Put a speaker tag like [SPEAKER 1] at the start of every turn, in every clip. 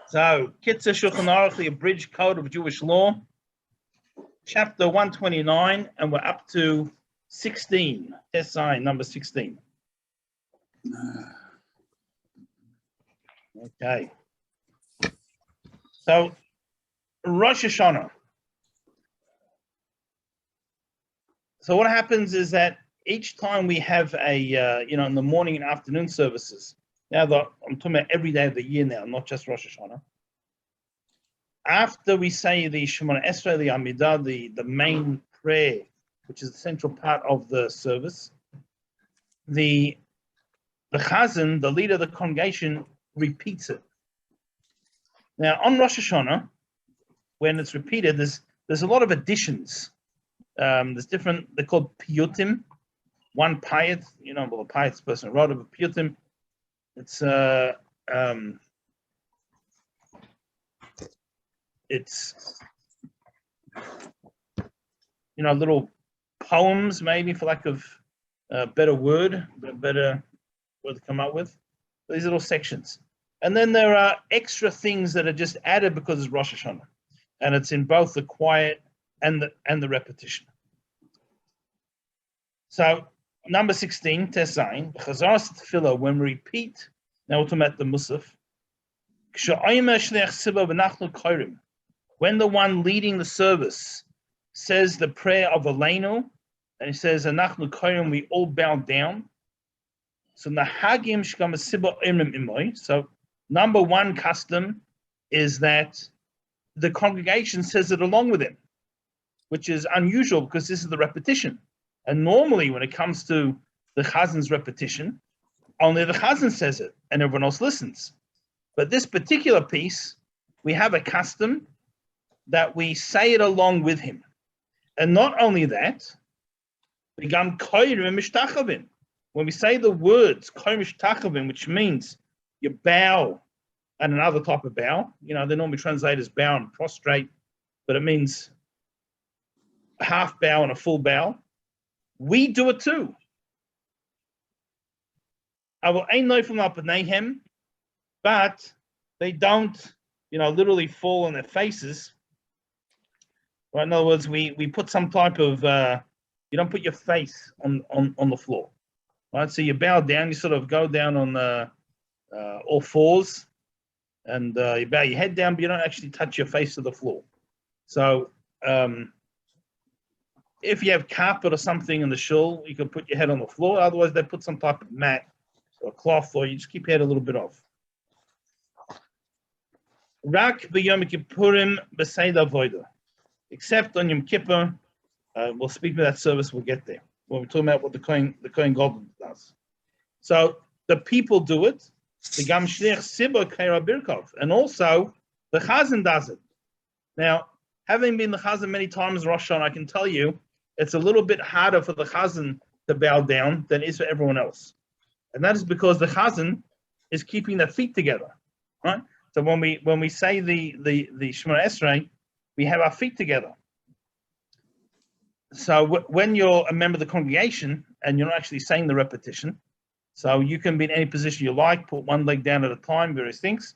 [SPEAKER 1] So, Kitzur Shulchan Aruch, the abridged code of Jewish law, chapter 129, and we're up to 16. Test sign number 16. Okay. So, Rosh Hashanah. So what happens is that each time we have a, in the morning and afternoon services, now I'm talking about every day of the year now, not just Rosh Hashanah. After we say the Shemona Esrei, the Amidah, the main prayer, which is the central part of the service, the Chazan, the leader of the congregation, repeats it. Now on Rosh Hashanah, when it's repeated, there's a lot of additions. There's different, they're called piyutim. One payat, the payat's person wrote of a piyutim. It's little poems, maybe, for lack of a better word to come up with. These little sections. And then there are extra things that are just added because it's Rosh Hashanah. And it's in both the quiet and the repetition. So number 16, Tesain, Chazaras Tefillah, when we repeat, now we're talking about the Musaf. When the one leading the service says the prayer of Aleinu, and he says, Anachnu Korim, we all bow down. So Nahagim Shkam Siba Imrim Imoy. So number one custom is that the congregation says it along with him, which is unusual because this is the repetition. And normally when it comes to the Chazan's repetition, only the Chazan says it and everyone else listens. But this particular piece, we have a custom that we say it along with him. And not only that, when we say the words, which means you bow and another type of bow, they normally translate as bow and prostrate, but it means a half bow and a full bow. We do it too. But they don't, literally fall on their faces. Right? In other words, we put some type of, you don't put your face on the floor. Right? So you bow down, you sort of go down on all fours, and you bow your head down, but you don't actually touch your face to the floor. So if you have carpet or something in the shul, you can put your head on the floor. Otherwise, they put some type of mat or cloth, or you just keep your head a little bit off. Rak b'Yom Kippurim b'Seder Avoda. Except on Yom Kippur, we'll speak about that service. We'll get there when we're talking about what the Kohen Gadol does. So the people do it. The Gam Shliach Sibur Keira Birkov, and also the Chazan does it. Now, having been the Chazan many times, Rosh Hashanah, I can tell you it's a little bit harder for the Chazan to bow down than it is for everyone else, and that is because the Chazan is keeping their feet together, right? So when we say the Shemona Esrei, we have our feet together. So when you're a member of the congregation and you're not actually saying the repetition, so you can be in any position you like, put one leg down at a time, various things.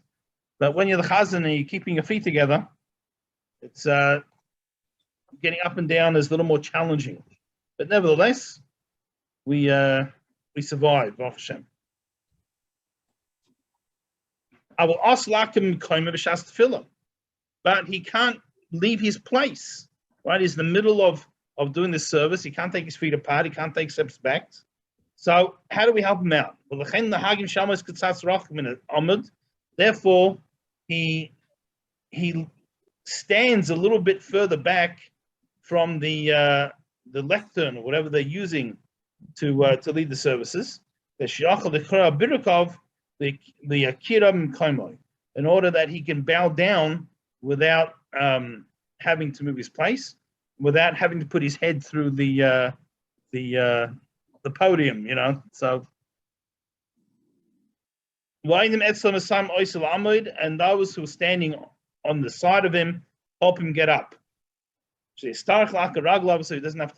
[SPEAKER 1] But when you're the Chazan and you're keeping your feet together, it's getting up and down is a little more challenging. But nevertheless, we survive, Baruch Hashem. I will ask Lakim Koyma b'Shas Tefillah, but he can't leave his place. Right, he's in the middle of doing this service. He can't take his feet apart. He can't take steps back. So how do we help him out? Therefore, he stands a little bit further back from the lectern or whatever they're using to lead the services. In order that he can bow down without having to move his place, without having to put his head through the podium, So, and those who are standing on the side of him help him get up. So he doesn't have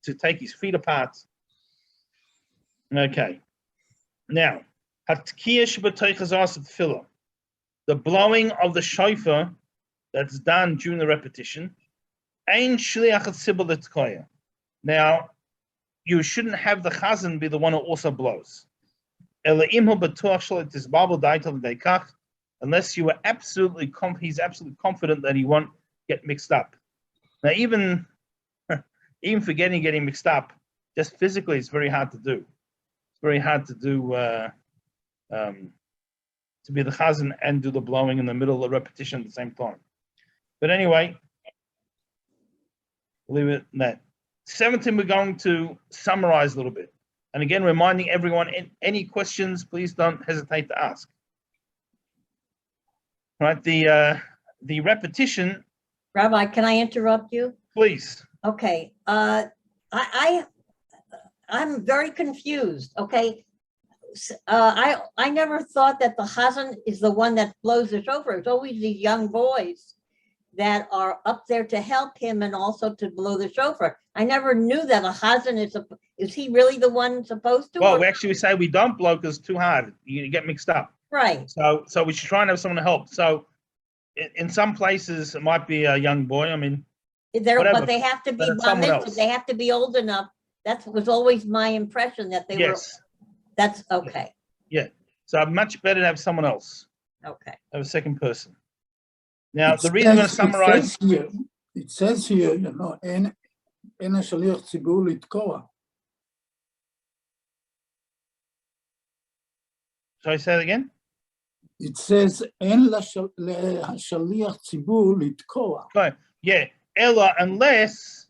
[SPEAKER 1] to take his feet apart. Okay. Now, the blowing of the shofar that's done during the repetition. Ein shliach tzibur l'tkoya. Now, you shouldn't have the chazan be the one who also blows. Unless you are absolutely he's absolutely confident that he won't get mixed up. Now, even forgetting getting mixed up, just physically, it's very hard to do. It's very hard to do to be the chazan and do the blowing in the middle of the repetition at the same time. But anyway, leave it at that. 17, we're going to summarize a little bit. And again, reminding everyone, any questions, please don't hesitate to ask. Right, the repetition.
[SPEAKER 2] Rabbi, can I interrupt you?
[SPEAKER 1] Please.
[SPEAKER 2] Okay. I'm very confused. Okay. I never thought that the chazan is the one that blows the shofar. It's always these young boys that are up there to help him and also to blow the shofar. I never knew that a chazan is he really the one supposed to?
[SPEAKER 1] Well, we actually say we don't blow because it's too hard. You get mixed up.
[SPEAKER 2] Right.
[SPEAKER 1] So we should try and have someone to help. So in some places it might be a young boy. I mean,
[SPEAKER 2] but they have to be they have to be old enough. That was always my impression that they were. That's okay.
[SPEAKER 1] Yeah. So much better to have someone else.
[SPEAKER 2] Okay.
[SPEAKER 1] Have a second person. Now, the reason I'm going to summarize.
[SPEAKER 3] It says here, you know, en shaliach tzibur litkoa.
[SPEAKER 1] Shall I say it again?
[SPEAKER 3] It says en shaliach tzibur litkoa.
[SPEAKER 1] Right. Yeah. Ella, unless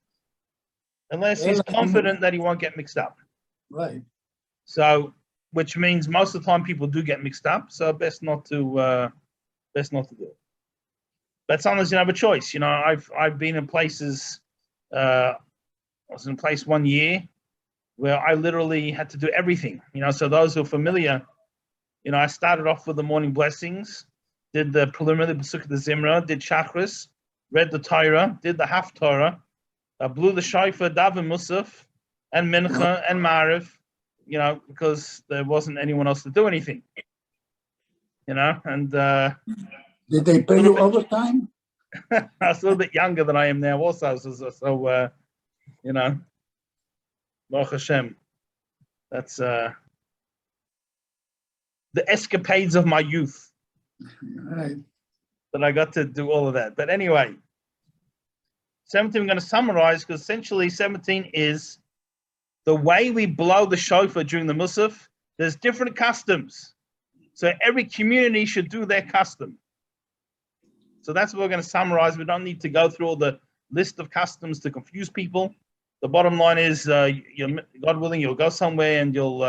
[SPEAKER 1] he's confident that he won't get mixed up.
[SPEAKER 3] Right.
[SPEAKER 1] So, which means most of the time people do get mixed up. So best not to do it. But sometimes you have a choice. You know, I've been in places. I was in a place one year where I literally had to do everything. You know, so those who are familiar, you know, I started off with the morning blessings, did the preliminary Pesukah de Zimra, did chakras, read the Torah, did the half Torah, blew the shofar, daven musaf, and mincha and mariv. You know, because there wasn't anyone else to do anything. You know, and
[SPEAKER 3] did they pay you overtime?
[SPEAKER 1] I was a little bit younger than I am now, also. So you know, Baruch Hashem. That's the escapades of my youth.
[SPEAKER 3] Right.
[SPEAKER 1] That I got to do all of that. But anyway, 17 I'm going to summarize because essentially 17 is the way we blow the shofar during the musaf. There's different customs. So every community should do their custom. So that's what we're going to summarize. We don't need to go through all the list of customs to confuse people. The bottom line is, God willing, you'll go somewhere and you'll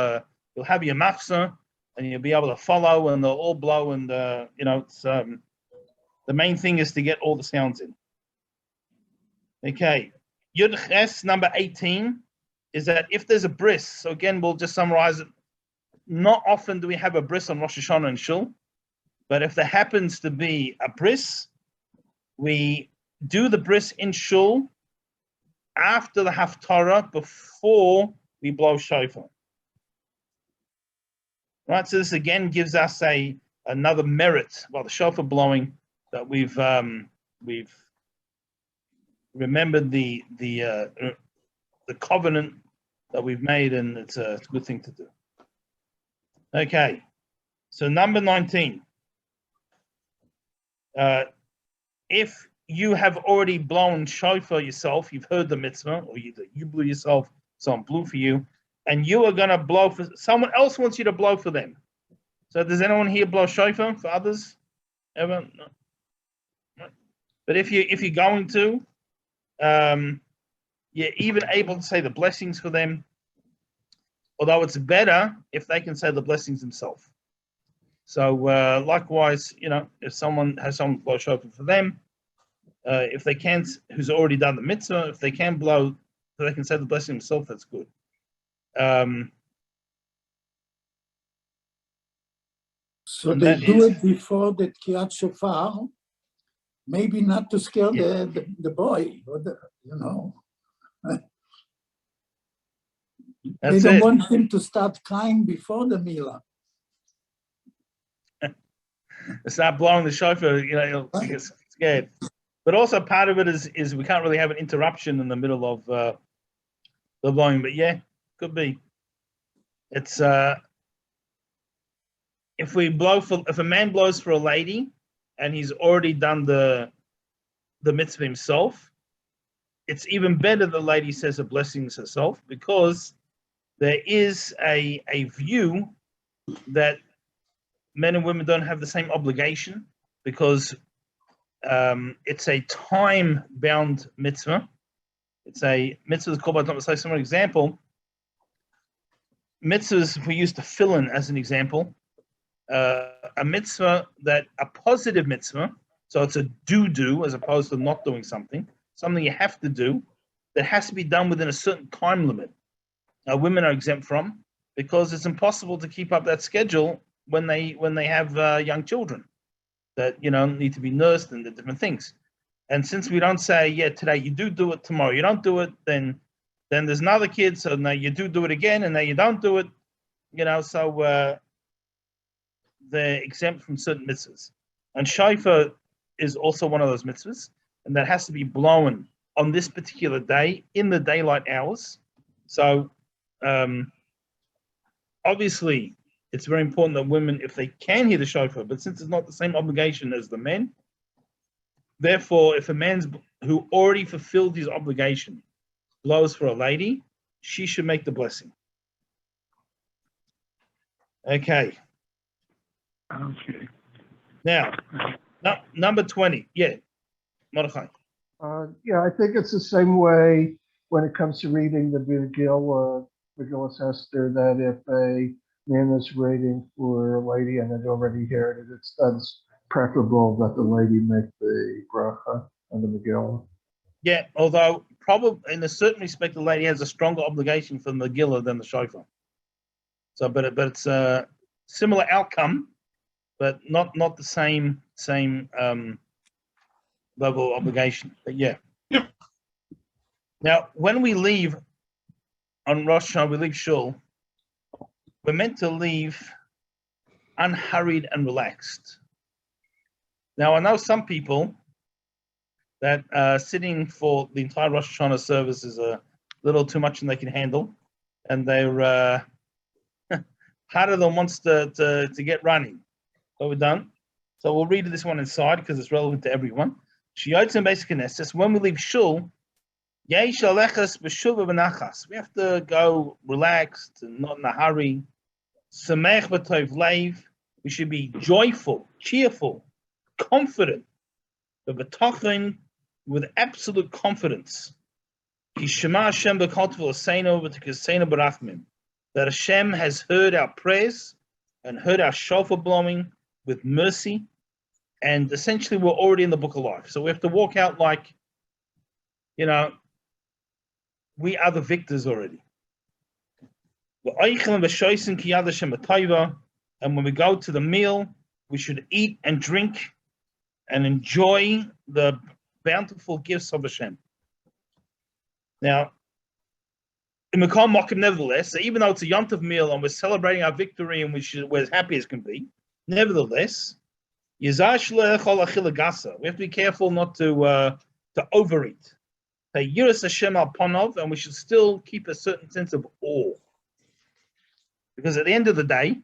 [SPEAKER 1] have your machzor and you'll be able to follow and they'll all blow. And, you know, it's, the main thing is to get all the sounds in. Okay. Yud Ches, number 18, is that if there's a bris, so again, we'll just summarize it. Not often do we have a bris on Rosh Hashanah and Shul, but if there happens to be a bris, we do the bris in Shul after the Haftarah, before we blow shofar. Right, so this again gives us another merit, well, the shofar blowing, that we've remembered the covenant that we've made, and it's a good thing to do. Okay, so number 19. If you have already blown shofar yourself, you've heard the mitzvah, or you blew yourself, someone blew for you, and you are going to blow for someone else wants you to blow for them. So does anyone here blow shofar for others? Ever? No. But if you're going to, you're even able to say the blessings for them. Although it's better if they can say the blessings themselves. So likewise, you know, if someone has someone blow shofar for them, if they can't, who's already done the mitzvah, if they can blow, so they can say the blessing themselves, that's good.
[SPEAKER 3] So they do it before the Kriyat Shofar, maybe not to scare the boy, or you know. They don't want him to start crying before the Milah.
[SPEAKER 1] start blowing the shofar, you'll get scared. But also part of it is we can't really have an interruption in the middle of the blowing. But yeah, could be. It's if a man blows for a lady and he's already done the mitzvah himself, it's even better the lady says the blessings herself, because there is a view that men and women don't have the same obligation, because it's a time-bound mitzvah. It's a mitzvah that's called by Tom. So, for example, mitzvahs, if we use the tefillin as an example, a mitzvah a positive mitzvah, so it's a do as opposed to not doing something you have to do, that has to be done within a certain time limit. Women are exempt from, because it's impossible to keep up that schedule when they have young children that need to be nursed and the different things. And since we don't say, yeah, today you do it, tomorrow you don't do it, then there's another kid, so now you do it again, and now you don't do it, so they're exempt from certain mitzvahs. And shofar is also one of those mitzvahs, and that has to be blown on this particular day in the daylight hours. So obviously, it's very important that women, if they can hear the shofar, but since it's not the same obligation as the men, therefore, if a man's who already fulfilled his obligation blows for a lady, she should make the blessing. Okay.
[SPEAKER 4] Okay.
[SPEAKER 1] Now, number 20. Yeah, Mordechai.
[SPEAKER 4] Yeah, I think it's the same way when it comes to reading the Megillah Esther, that if a man is waiting for a lady and had already heard it, it's preferable that the lady make the bracha on the Megillah.
[SPEAKER 1] Yeah, although probably in a certain respect, the lady has a stronger obligation for the Megillah than the shofar. So, but it's a similar outcome, but not the same level of obligation. But yeah. Now, when we leave on Rosh Hashanah, we leave shul, we're meant to leave unhurried and relaxed. Now, I know some people that sitting for the entire Rosh Hashanah service is a little too much than they can handle, and they're part of them wants to get running. So we're done. So we'll read this one inside because it's relevant to everyone. Shiyotzim Beis Knesses, when we leave shul, Yesh alechas b'shul v'benachas. We have to go relaxed and not in a hurry. Samech b'tov leiv. We should be joyful, cheerful, confident, but b'tochin, with absolute confidence. Ki shema Hashem b'kol t'v'loseinu v'tikasenu b'rachmim. That Hashem has heard our prayers and heard our shofar blowing with mercy, and essentially we're already in the book of life. So we have to walk out like, we are the victors already. And when we go to the meal, we should eat and drink and enjoy the bountiful gifts of Hashem. Now, nevertheless, even though it's a Yom Tov meal and we're celebrating our victory and we're as happy as can be, nevertheless, we have to be careful not to overeat. And we should still keep a certain sense of awe, because at the end of the day,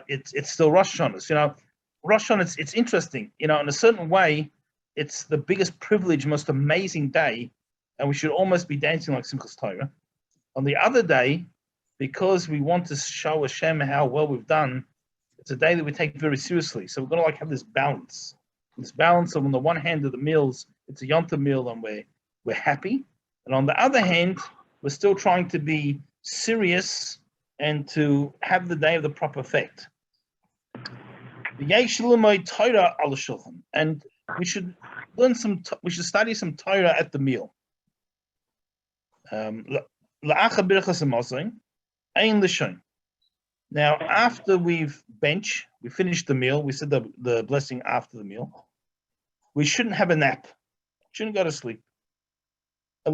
[SPEAKER 1] it's still Rosh Hashanah. Rosh Hashanah, it's interesting. In a certain way, it's the biggest privilege, most amazing day, and we should almost be dancing like Simchas Torah. On the other day, because we want to show Hashem how well we've done, it's a day that we take very seriously. So we're going to have this balance. This balance of, on the one hand, of the meals, it's a Yom Tov meal and we're happy. And on the other hand, we're still trying to be serious and to have the day of the proper effect. And we should learn we should study some Torah at the meal. Now, after we finished the meal, we said the blessing after the meal, we shouldn't have a nap. Shouldn't go to sleep. But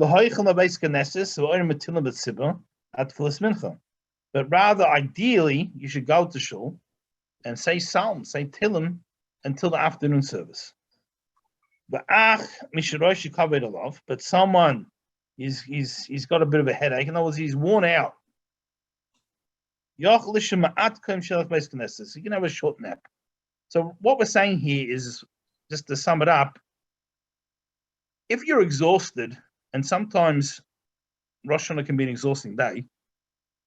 [SPEAKER 1] rather, ideally, you should go to shul and say psalms, say Tillim until the afternoon service. But someone he's got a bit of a headache. In other words, he's worn out. So he can have a short nap. So what we're saying here is, just to sum it up, if you're exhausted, and sometimes Rosh Hashanah can be an exhausting day,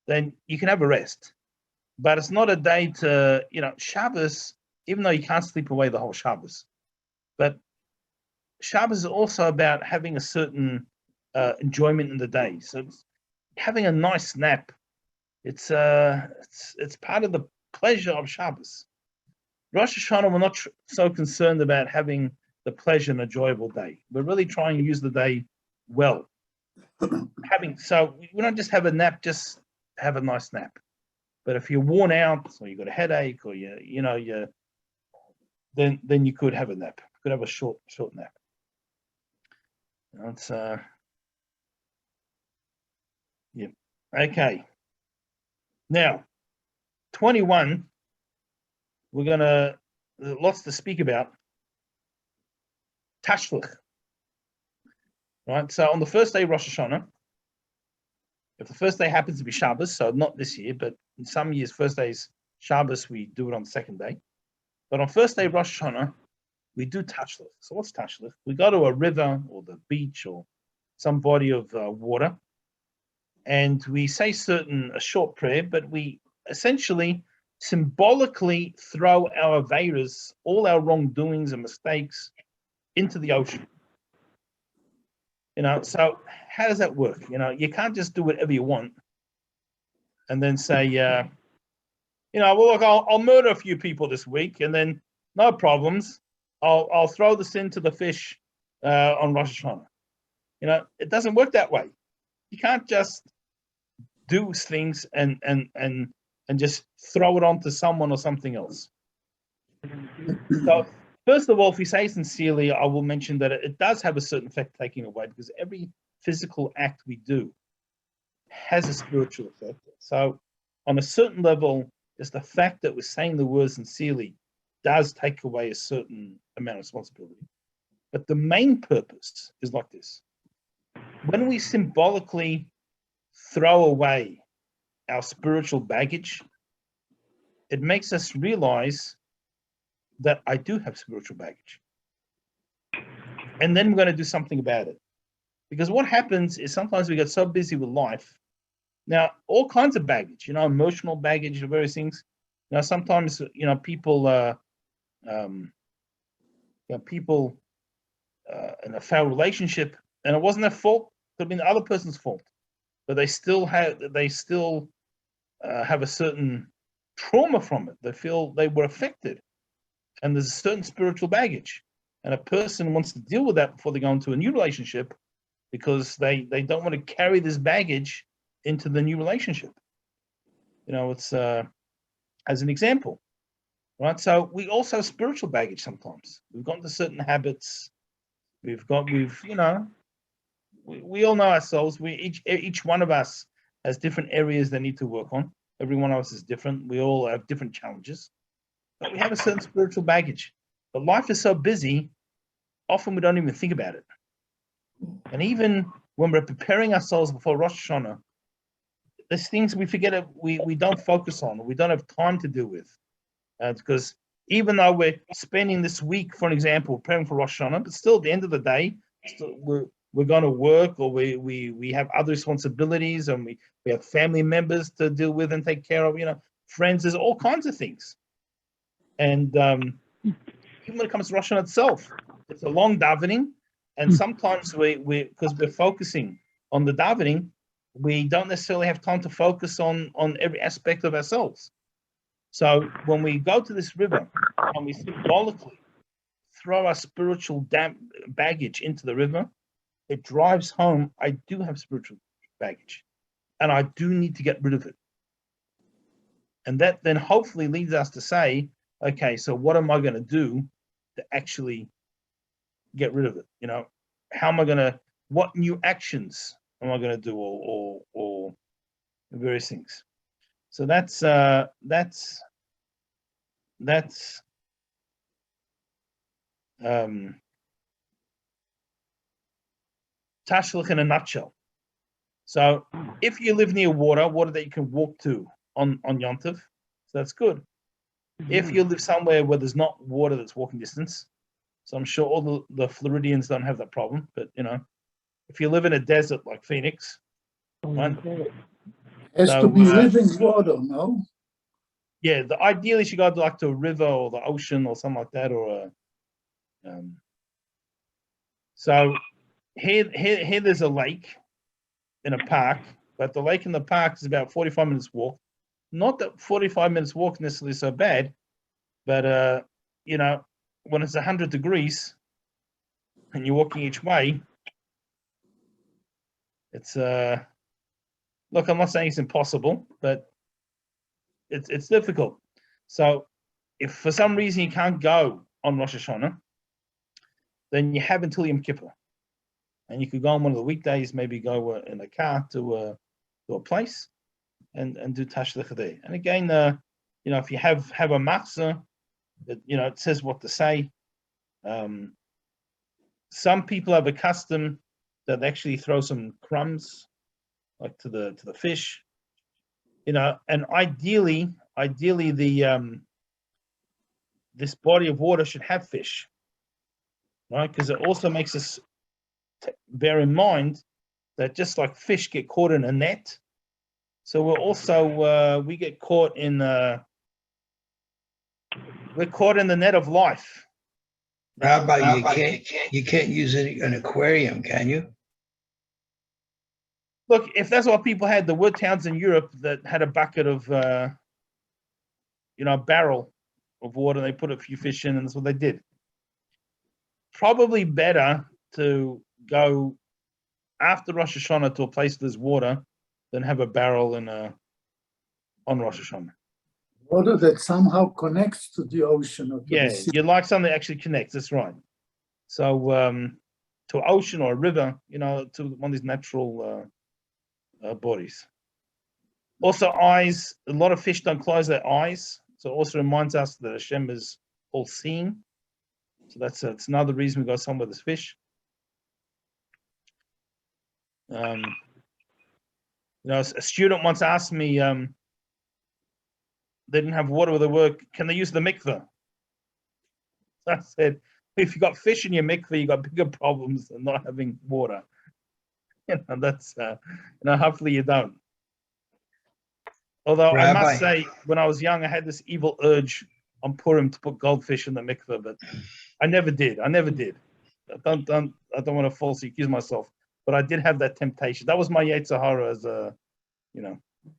[SPEAKER 1] then you can have a rest. But it's not a day to, Shabbos, even though you can't sleep away the whole Shabbos. But Shabbos is also about having a certain enjoyment in the day. So having a nice nap, it's part of the pleasure of Shabbos. Rosh Hashanah, we're not so concerned about having the pleasure and enjoyable day. We're really trying to use the day well. So we don't just have a nap, just have a nice nap. But if you're worn out, or you've got a headache, or then you could have a nap. You could have a short nap. It's yeah. Okay. Now, 21. We're gonna lots to speak about. Tashlich. Right. So on the first day of Rosh Hashanah, if the first day happens to be Shabbos, so not this year, but in some years, first day is Shabbos, we do it on the second day. But on first day of Rosh Hashanah, we do Tashlich. So what's Tashlich? We go to a river or the beach or some body of water, and we say a short prayer, but we essentially symbolically throw our aveiros, all our wrongdoings and mistakes, into the ocean. So how does that work? You can't just do whatever you want and then say, well, look, I'll murder a few people this week, and then no problems. I'll throw the sin to the fish on Rosh Hashanah. It doesn't work that way. You can't just do things and just throw it onto someone or something else. So first of all, if we say sincerely, I will mention that it does have a certain effect taking away, because every physical act we do has a spiritual effect. So on a certain level, just the fact that we're saying the word sincerely does take away a certain amount of responsibility. But the main purpose is like this. When we symbolically throw away our spiritual baggage, it makes us realize that I do have spiritual baggage. And then we're going to do something about it. Because what happens is sometimes we get so busy with life. Now, all kinds of baggage, emotional baggage, various things. Sometimes, people, people in a failed relationship, and it wasn't their fault, could have been the other person's fault, but they still have a certain trauma from it. They feel they were affected, and there's a certain spiritual baggage, and a person wants to deal with that before they go into a new relationship, because they don't want to carry this baggage into the new relationship. It's as an example, right? So we also have spiritual baggage sometimes. We've got into certain habits. We all know ourselves. Each one of us has different areas they need to work on. Every one of us is different. We all have different challenges, but we have a certain spiritual baggage. But life is so busy, often we don't even think about it. And even when we're preparing ourselves before Rosh Hashanah, there's things we forget, we don't focus on, or we don't have time to deal with. Because even though we're spending this week, for an example, preparing for Rosh Hashanah, but still at the end of the day, we're going to work, or we have other responsibilities, and we have family members to deal with and take care of, friends, there's all kinds of things. And even when it comes to Rosh Hashanah itself, it's a long davening, and sometimes because we're focusing on the davening, we don't necessarily have time to focus on every aspect of ourselves. So when we go to this river and we symbolically throw our spiritual baggage into the river, it drives home, I do have spiritual baggage, and I do need to get rid of it. And that then hopefully leads us to say, okay, so what am I going to do to actually get rid of it? What new actions am I going to do, or various things? So that's Tashlich in a nutshell. So if you live near water that you can walk to on Yom Tov, so that's good. If you live somewhere where there's not water that's walking distance, so I'm sure all the Floridians don't have that problem, but if you live in a desert like Phoenix, right?
[SPEAKER 3] Has to be living water, no?
[SPEAKER 1] Yeah, ideally you go to a river or the ocean or something like that, or so here there's a lake in a park, but the lake in the park is about 45 minutes walk. Not that 45 minutes walk is necessarily so bad, but when it's 100 degrees and you're walking each way, it's look, I'm not saying it's impossible, but it's difficult. So if for some reason you can't go on Rosh Hashanah, then you have until Yom Kippur, and you could go on one of the weekdays, maybe go in a car to a place and do tashlich there. And again, if you have a matzah, it says what to say. Some people have a custom that they actually throw some crumbs, like to the fish, and ideally the this body of water should have fish, right? Because it also makes us bear in mind that just like fish get caught in a net, so we're also we get caught in we're caught in the net of life.
[SPEAKER 5] Rabbi, you can't use an aquarium, can you?
[SPEAKER 1] Look, if that's what people had, there were towns in Europe that had a bucket of, a barrel of water, and they put a few fish in, and that's what they did. Probably better to go after Rosh Hashanah to a place there's water than have a barrel on Rosh Hashanah.
[SPEAKER 3] Water that somehow connects to the ocean or to the sea.
[SPEAKER 1] You like something that actually connects. That's right. So to an ocean or a river, to one of these natural bodies. Also, eyes. A lot of fish don't close their eyes, so it also reminds us that Hashem is all-seeing. So it's another reason we go somewhere there's fish. A student once asked me, they didn't have water where they work. Can they use the mikveh? So I said, if you got fish in your mikveh, you got bigger problems than not having water. That's hopefully you don't. Although Rabbi, I must say, when I was young, I had this evil urge on Purim to put goldfish in the mikveh, but I never did. I don't want to falsely accuse myself, but I did have that temptation. That was my Yetzer Hara as a,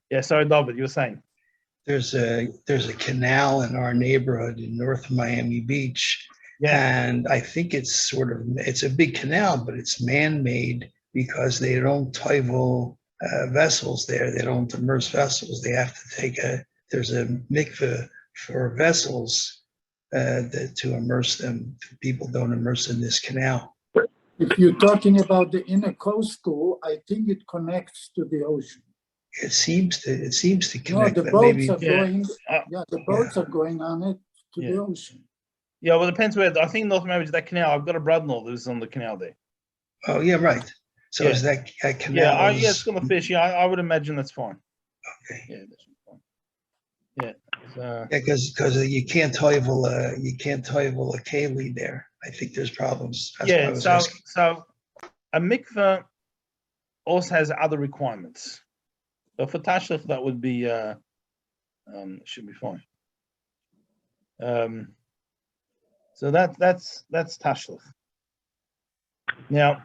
[SPEAKER 1] Yeah, sorry, David, you were saying.
[SPEAKER 5] There's a canal in our neighborhood in North Miami Beach, and I think it's a big canal, but it's man-made because they don't toivel vessels there. They don't immerse vessels. They have to there's a mikveh for vessels to immerse them. People don't immerse in this canal.
[SPEAKER 3] If you're talking about the inner coastal, I think it connects to the ocean.
[SPEAKER 5] It seems to connect.
[SPEAKER 3] No, the boats are going. The boats are going on it to the ocean.
[SPEAKER 1] Yeah, well, it depends where. I think North America is that canal. I've got a brother-in-law who's on the canal there.
[SPEAKER 5] Oh yeah, right. So is that canal?
[SPEAKER 1] Yeah, it's gonna fish. Yeah, I would imagine that's fine.
[SPEAKER 5] Okay.
[SPEAKER 1] Yeah, that's fine. Yeah.
[SPEAKER 5] Because you can't toivel a keli there. I think there's problems.
[SPEAKER 1] So a mikveh also has other requirements. So for tashlich, that would be should be fine. So that's tashlich. Now,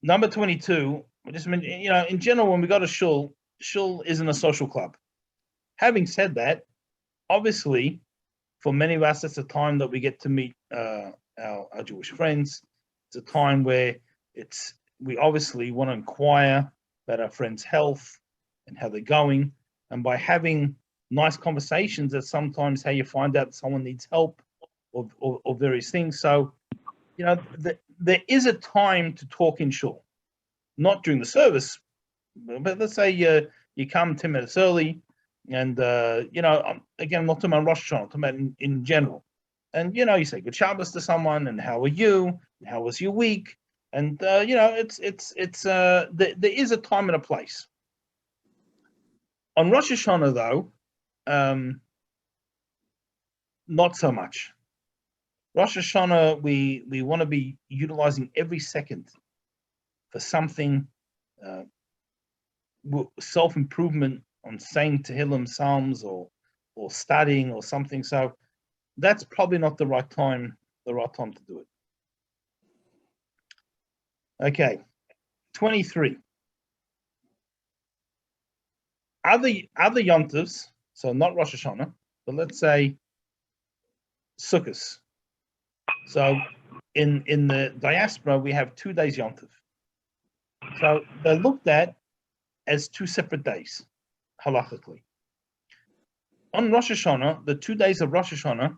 [SPEAKER 1] number 22. Just in general, when we go to shul isn't a social club. Having said that, obviously, for many of us, it's a time that we get to meet our Jewish friends. It's a time where we obviously want to inquire about our friends' health and how they're going. And by having nice conversations, that's sometimes how you find out someone needs help or various things. So, there is a time to talk in shul, not during the service, but let's say you come 10 minutes early, and again, I'm not talking about Rosh Hashanah, I'm talking about in general. And you say good Shabbos to someone, and how are you? And how was your week? And there is a time and a place. On Rosh Hashanah, though, not so much. Rosh Hashanah, we want to be utilizing every second for something, self-improvement on saying Tehillim, Psalms, or studying or something. So that's probably not the right time to do it. Okay, 23. Other yontivs, so not Rosh Hashanah, but let's say Sukkot. So in the diaspora, we have 2 days yontiv. So they're looked at as 2 separate days, halachically. On Rosh Hashanah, the 2 days of Rosh Hashanah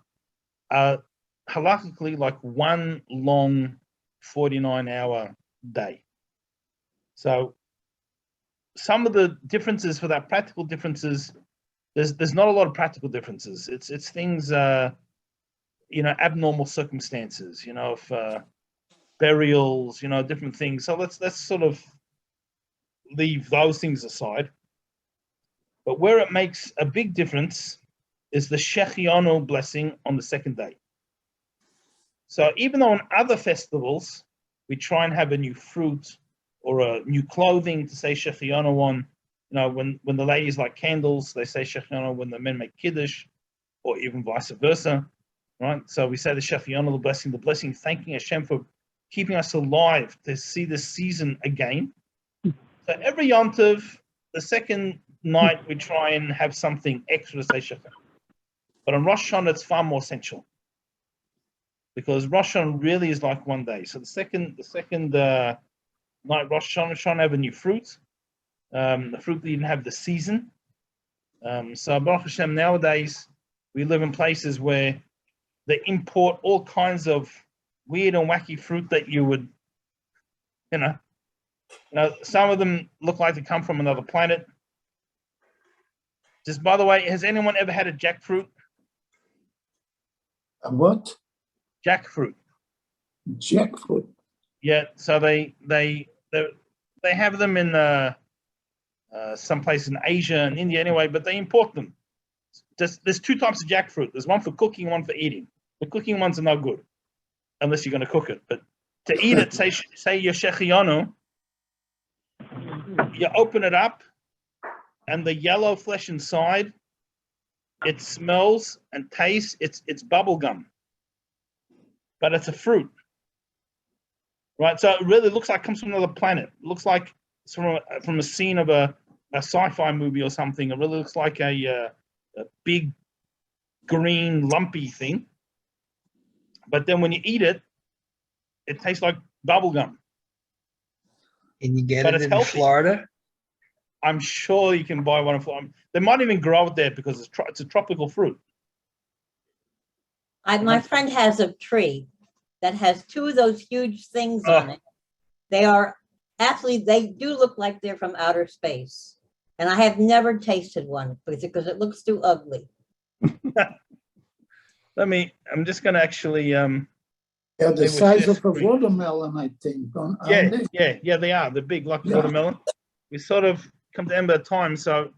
[SPEAKER 1] are halachically like one long 49-hour day. So some of the differences for that, practical differences, there's not a lot of practical differences. It's things, abnormal circumstances, if burials, different things. So let's sort of leave those things aside. But where it makes a big difference is the Shekiano blessing on the second day. So even though on other festivals, we try and have a new fruit or a new clothing to say Shekiano on, when the ladies light candles, they say Shekiano when the men make Kiddush, or even vice versa, right? So we say the Shekiano, the blessing, thanking Hashem for keeping us alive to see this season again. So every Yom Tov, the second night, we try and have something extra to say Shekiano. But on Rosh Hashanah, it's far more essential, because Rosh Hashanah really is like one day. So the second night, Rosh Hashanah, trying to have a new fruit. The fruit that didn't have the season. So Baruch Hashem, nowadays, we live in places where they import all kinds of weird and wacky fruit that you would, some of them look like they come from another planet. Just by the way, has anyone ever had a jackfruit?
[SPEAKER 3] A what?
[SPEAKER 1] Jackfruit.
[SPEAKER 3] Jackfruit.
[SPEAKER 1] Yeah, so they have them in some place in Asia and India anyway, but they import them. There's 2 types of jackfruit. There's one for cooking, one for eating. The cooking ones are no good unless you're going to cook it. But to eat it, say your Shekiano, you open it up, and the yellow flesh inside, it smells and tastes. It's bubble gum, but it's a fruit, right? So it really looks like it comes from another planet. It looks like it's from a scene of a sci-fi movie or something. It really looks like a big green lumpy thing. But then when you eat it, it tastes like bubble gum.
[SPEAKER 5] And you get it in Florida?
[SPEAKER 1] I'm sure you can buy one in Florida. They might even grow it there because it's a tropical fruit.
[SPEAKER 2] My friend has a tree that has 2 of those huge things on it. They are actually, they do look like they're from outer space. And I have never tasted one because it looks too ugly.
[SPEAKER 1] I'm just going to actually...
[SPEAKER 3] They're the size of a watermelon, I think.
[SPEAKER 1] Yeah, they are. They're big, like watermelon. We sort of come to the end of the time, so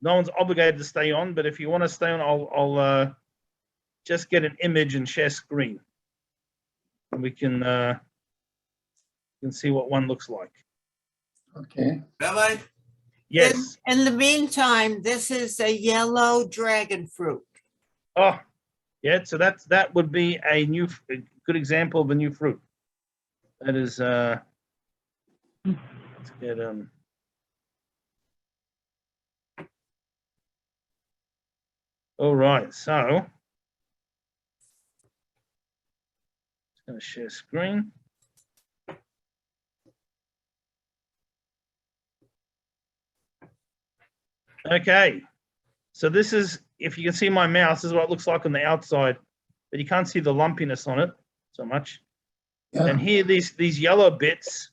[SPEAKER 1] no one's obligated to stay on. But if you want to stay on, I'll just get an image and share screen, and we can see what one looks like.
[SPEAKER 3] Okay.
[SPEAKER 6] Rabbi?
[SPEAKER 1] Yes.
[SPEAKER 7] In the meantime, this is a yellow dragon fruit.
[SPEAKER 1] Oh, yeah. So that would be a good example of a new fruit. That is. Let's get All right. So, just going to share screen. Okay, so this is, if you can see my mouse, this is what it looks like on the outside, but you can't see the lumpiness on it so much. Yeah. And here, these yellow bits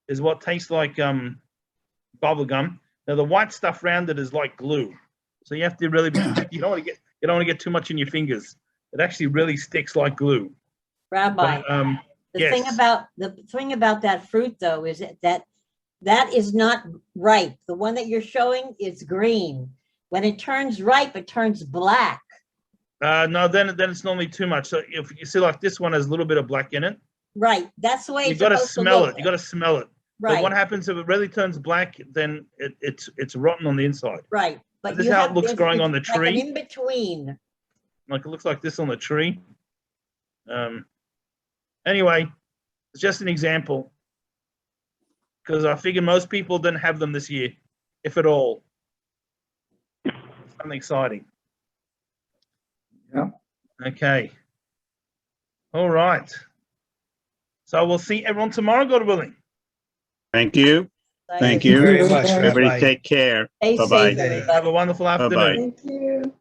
[SPEAKER 1] is what tastes like bubble gum. Now the white stuff around it is like glue, so you have to really be. You don't want to get too much in your fingers. It actually really sticks like glue.
[SPEAKER 2] Rabbi,
[SPEAKER 1] But,
[SPEAKER 2] the
[SPEAKER 1] yes.
[SPEAKER 2] thing about that fruit though is that is not ripe. The one that you're showing is green. When it turns ripe, it turns black.
[SPEAKER 1] No, then it's normally too much. So if you see, like this one has a little bit of black in it.
[SPEAKER 2] Right. That's the way
[SPEAKER 1] You
[SPEAKER 2] it's
[SPEAKER 1] got to
[SPEAKER 2] supposed to
[SPEAKER 1] smell
[SPEAKER 2] look.
[SPEAKER 1] it. You got to smell it.
[SPEAKER 2] Right.
[SPEAKER 1] But what happens if it really turns black? Then it's rotten on the inside.
[SPEAKER 2] Right. But
[SPEAKER 1] This is
[SPEAKER 2] you
[SPEAKER 1] how
[SPEAKER 2] have
[SPEAKER 1] it looks
[SPEAKER 2] this-
[SPEAKER 1] growing
[SPEAKER 2] it's
[SPEAKER 1] on the
[SPEAKER 2] like
[SPEAKER 1] tree.
[SPEAKER 2] an in between.
[SPEAKER 1] Like it looks like this on the tree. Anyway, it's just an example because I figure most people didn't have them this year, if at all. Something exciting.
[SPEAKER 3] Yeah.
[SPEAKER 1] Okay. All right. So we'll see everyone tomorrow, God willing.
[SPEAKER 6] Thank you.
[SPEAKER 2] Like,
[SPEAKER 6] Thank
[SPEAKER 5] Thank you
[SPEAKER 6] you.
[SPEAKER 5] very much,
[SPEAKER 6] Everybody
[SPEAKER 5] Rabbi.
[SPEAKER 6] take care.
[SPEAKER 2] Stay
[SPEAKER 6] Bye-bye.
[SPEAKER 2] safe, everybody.
[SPEAKER 1] Have a wonderful afternoon.
[SPEAKER 6] Bye-bye.
[SPEAKER 8] Thank you.